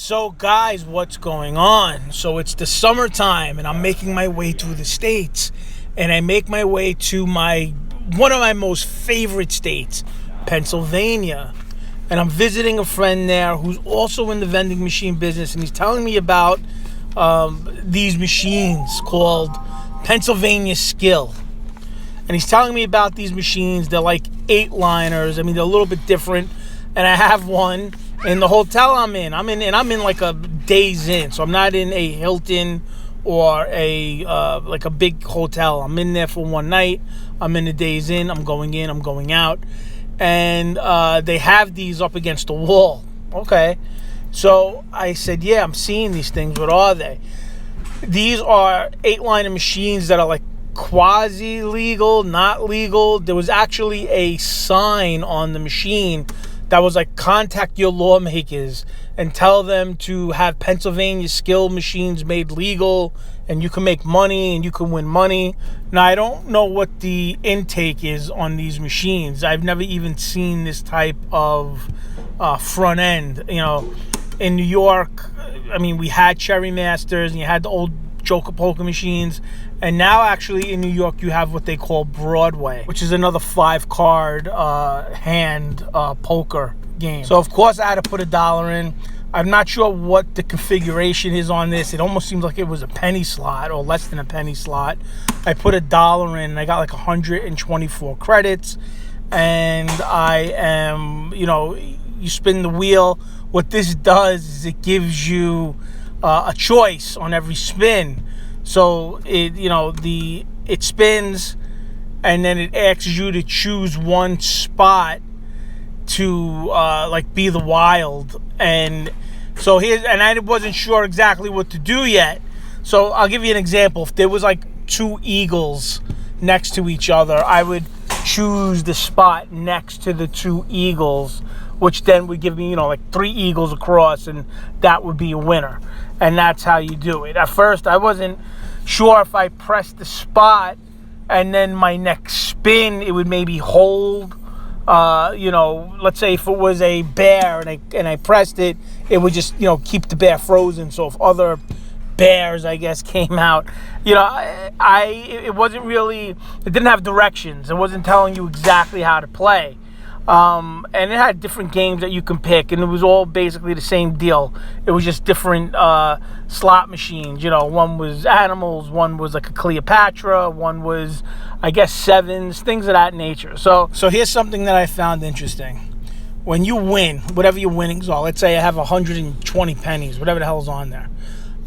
So guys, what's going on? So it's the summertime and I'm making my way through the states, and I make my way to one of my most favorite states, Pennsylvania. And I'm visiting a friend there who's also in the vending machine business, and he's telling me about these machines called Pennsylvania Skill. And he's telling me about these machines. They're like 8-liners. I mean, they're a little bit different. And I have one in the hotel I'm in. I'm in like a Days Inn. So I'm not in a Hilton or like a big hotel. I'm in there for one night. I'm in the Days Inn. I'm going in. I'm going out. And they have these up against the wall. Okay. So I said, yeah, I'm seeing these things. What are they? These are 8-liner machines that are like quasi-legal, not legal. There was actually a sign on the machine that was like, contact your lawmakers and tell them to have Pennsylvania Skill machines made legal, and you can make money and you can win money. Now, I don't know what the intake is on these machines. I've never even seen this type of front end. You know, in New York, I mean, we had Cherry Masters and you had the old Joker Poker machines. And now, actually, in New York, you have what they call Broadway, which is another 5-card hand poker game. So, of course, I had to put $1 in. I'm not sure what the configuration is on this. It almost seems like it was a penny slot or less than a penny slot. I put $1 in, and I got like 124 credits. And I am, you spin the wheel. What this does is it gives you a choice on every spin. So it spins, and then it asks you to choose one spot to be the wild. And so I wasn't sure exactly what to do yet. So I'll give you an example. If there was like 2 eagles next to each other, I would choose the spot next to the 2 eagles, which then would give me, like 3 eagles across, and that would be a winner. And that's how you do it. At first, I wasn't sure if I pressed the spot and then my next spin, it would maybe hold. Let's say if it was a bear and I pressed it, it would just, keep the bear frozen. So if other bears, I guess, came out, it wasn't really, it didn't have directions. It wasn't telling you exactly how to play. And it had different games that you can pick, and it was all basically the same deal. It was just different slot machines. One was animals, one was like a Cleopatra, one was, I guess, sevens, things of that nature. So here's something that I found interesting. When you win, whatever your winnings are, let's say I have 120 pennies, whatever the hell's on there.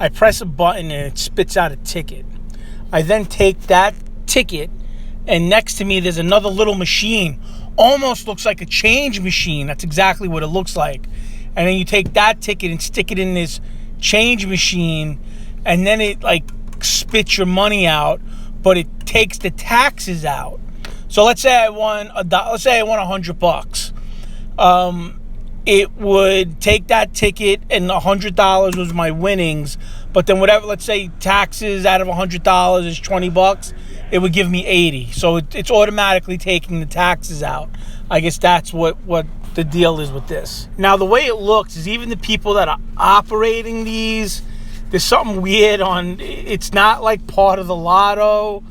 I press a button and it spits out a ticket. I then take that ticket, and next to me there's another little machine. Almost looks like a change machine. That's exactly what it looks like. And then you take that ticket and stick it in this change machine, and then it like spits your money out, but it takes the taxes out. So let's say I won $100. It would take that ticket, and $100 was my winnings. But then whatever, let's say taxes out of $100 is $20. It would give me 80. So it's automatically taking the taxes out. I guess that's what the deal is with this. Now, the way it looks is even the people that are operating these, there's something weird on, it's not like part of the lotto.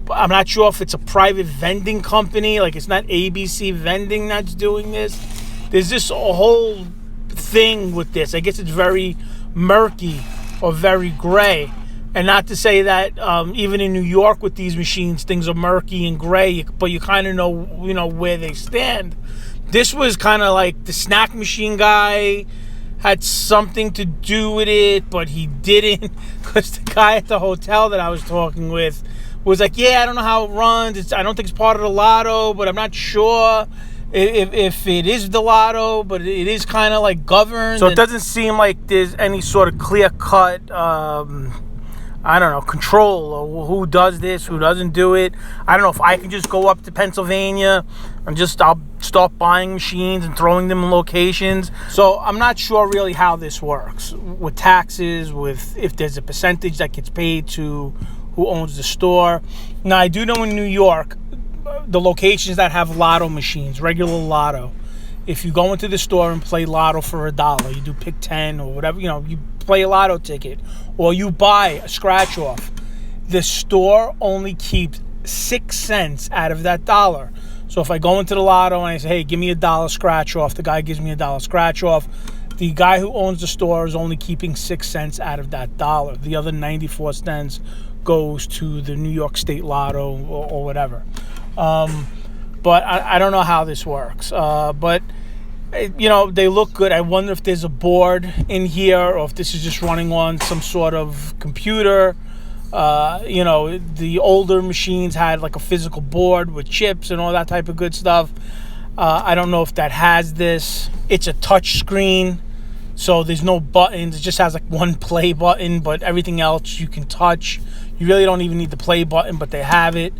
I'm not sure if it's a private vending company, like it's not ABC Vending that's doing this. There's this whole thing with this. I guess it's very murky or very gray. And not to say that even in New York with these machines, things are murky and gray, but you kind of know, where they stand. This was kind of like the snack machine guy had something to do with it, but he didn't, because the guy at the hotel that I was talking with was like, yeah, I don't know how it runs. I don't think it's part of the lotto, but I'm not sure if it is the lotto, but it is kind of like governed. So it doesn't seem like there's any sort of clear-cut control or who does this, who doesn't do it. I don't know if I can just go up to Pennsylvania and I'll start buying machines and throwing them in locations. So I'm not sure really how this works with taxes, with if there's a percentage that gets paid to who owns the store. Now, I do know in New York, the locations that have lotto machines, regular lotto, if you go into the store and play lotto for $1, you do pick 10 or whatever, you play a lotto ticket, or you buy a scratch off, the store only keeps 6 cents out of that dollar. So if I go into the lotto and I say, hey, give me $1 scratch off, the guy gives me $1 scratch off. The guy who owns the store is only keeping 6 cents out of that dollar. The other 94 cents goes to the New York State Lotto or whatever. But I don't know how this works. But they look good. I wonder if there's a board in here or if this is just running on some sort of computer. The older machines had like a physical board with chips and all that type of good stuff. I don't know if that has this. It's a touch screen, so there's no buttons. It just has like one play button, but everything else you can touch. You really don't even need the play button, but they have it.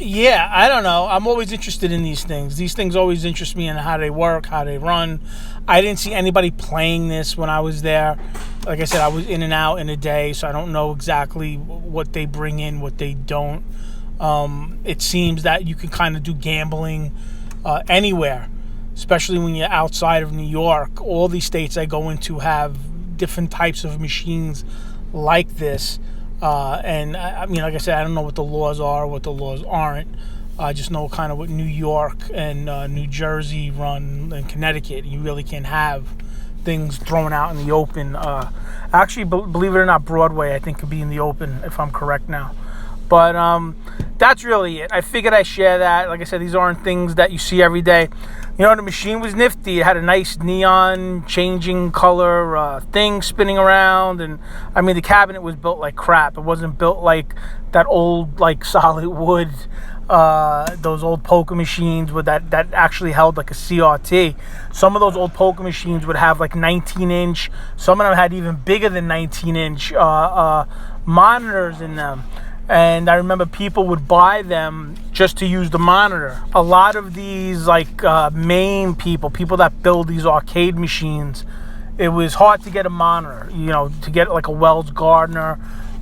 Yeah, I don't know. I'm always interested in these things. These things always interest me in how they work, how they run. I didn't see anybody playing this when I was there. Like I said, I was in and out in a day, so I don't know exactly what they bring in, what they don't. It seems that you can kind of do gambling anywhere, especially when you're outside of New York. All these states I go into have different types of machines like this. And I mean, like I said, I don't know what the laws are, what the laws aren't. I just know kind of what New York and New Jersey run, and Connecticut. You really can't have things thrown out in the open. Actually, believe it or not, Broadway, I think, could be in the open, if I'm correct now. But that's really it. I figured I'd share that. Like I said, these aren't things that you see every day. The machine was nifty. It had a nice neon changing color thing spinning around. And, I mean, the cabinet was built like crap. It wasn't built like that old, like, solid wood, those old poker machines with that actually held like a CRT. Some of those old poker machines would have like 19-inch. Some of them had even bigger than 19-inch monitors in them. And I remember people would buy them just to use the monitor. A lot of these main people that build these arcade machines, it was hard to get a monitor, to get like a Wells Gardner.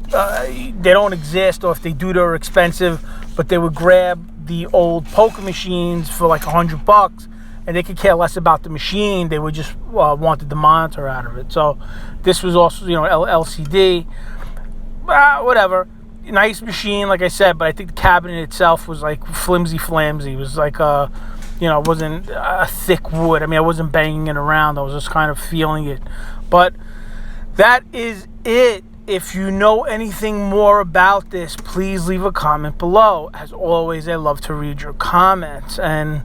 They don't exist, or if they do, they're expensive. But they would grab the old poker machines for like $100, and they could care less about the machine. They would just wanted the monitor out of it. So this was also, LCD, whatever. Nice machine, like I said, but I think the cabinet itself was like flimsy. It was like it wasn't a thick wood. I mean, I wasn't banging it around. I was just kind of feeling it. But that is it. If you know anything more about this, please leave a comment below. As always, I love to read your comments. And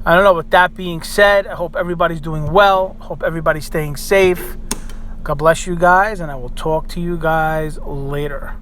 I don't know, with that being said, I hope everybody's doing well. Hope everybody's staying safe. God bless you guys, and I will talk to you guys later.